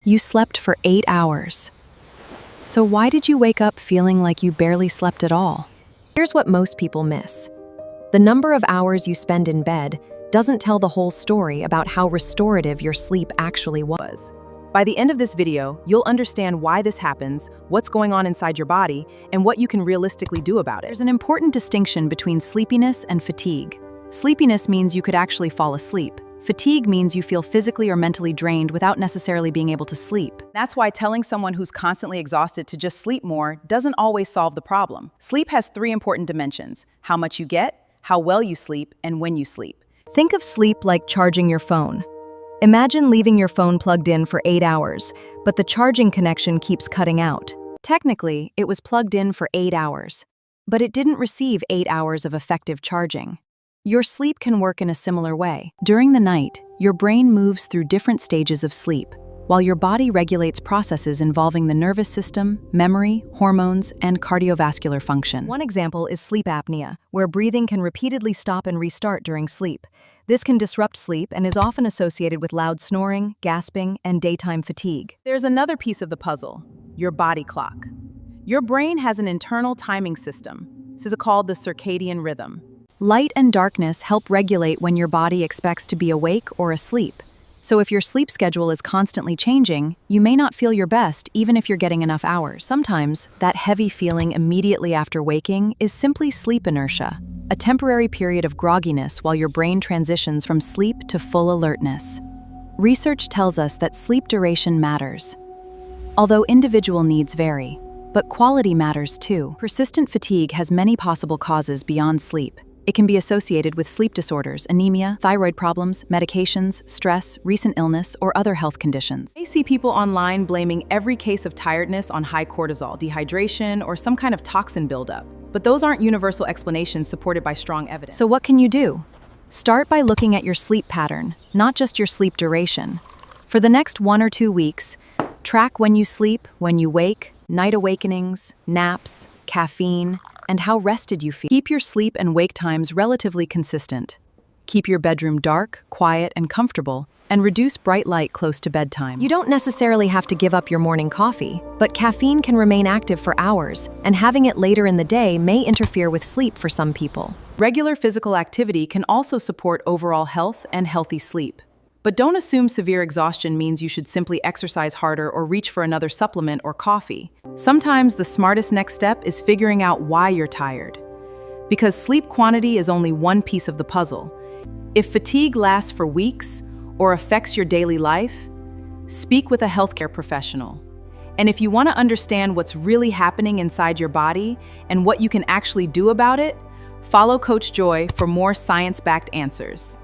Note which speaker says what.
Speaker 1: You slept for 8 hours. So why did you wake up feeling like you barely slept at all? Here's what most people miss. The number of hours you spend in bed doesn't tell the whole story about how restorative your sleep actually was.
Speaker 2: By the end of this video, you'll understand why this happens, what's going on inside your body, and what you can realistically do about it.
Speaker 1: There's an important distinction between sleepiness and fatigue. Sleepiness means you could actually fall asleep. Fatigue means you feel physically or mentally drained without necessarily being able to sleep.
Speaker 2: That's why telling someone who's constantly exhausted to just sleep more doesn't always solve the problem. Sleep has 3 important dimensions: how much you get, how well you sleep, and when you sleep.
Speaker 1: Think of sleep like charging your phone. Imagine leaving your phone plugged in for 8 hours, but the charging connection keeps cutting out. Technically, it was plugged in for 8 hours, but it didn't receive 8 hours of effective charging. Your sleep can work in a similar way. During the night, your brain moves through different stages of sleep, while your body regulates processes involving the nervous system, memory, hormones, and cardiovascular function. One example is sleep apnea, where breathing can repeatedly stop and restart during sleep. This can disrupt sleep and is often associated with loud snoring, gasping, and daytime fatigue.
Speaker 2: There's another piece of the puzzle: your body clock. Your brain has an internal timing system. This is called the circadian rhythm.
Speaker 1: Light and darkness help regulate when your body expects to be awake or asleep. So if your sleep schedule is constantly changing, you may not feel your best even if you're getting enough hours. Sometimes, that heavy feeling immediately after waking is simply sleep inertia, a temporary period of grogginess while your brain transitions from sleep to full alertness. Research tells us that sleep duration matters, although individual needs vary, but quality matters too. Persistent fatigue has many possible causes beyond sleep. It can be associated with sleep disorders, anemia, thyroid problems, medications, stress, recent illness, or other health conditions.
Speaker 2: I see people online blaming every case of tiredness on high cortisol, dehydration, or some kind of toxin buildup. But those aren't universal explanations supported by strong evidence.
Speaker 1: So what can you do? Start by looking at your sleep pattern, not just your sleep duration. For the next 1 or 2 weeks, track when you sleep, when you wake, night awakenings, naps, caffeine, and how rested you feel. Keep your sleep and wake times relatively consistent. Keep your bedroom dark, quiet, and comfortable, and reduce bright light close to bedtime. You don't necessarily have to give up your morning coffee, but caffeine can remain active for hours, and having it later in the day may interfere with sleep for some people.
Speaker 2: Regular physical activity can also support overall health and healthy sleep. But don't assume severe exhaustion means you should simply exercise harder or reach for another supplement or coffee. Sometimes the smartest next step is figuring out why you're tired. Because sleep quantity is only one piece of the puzzle. If fatigue lasts for weeks or affects your daily life, speak with a healthcare professional. And if you want to understand what's really happening inside your body and what you can actually do about it, follow Coach Joy for more science-backed answers.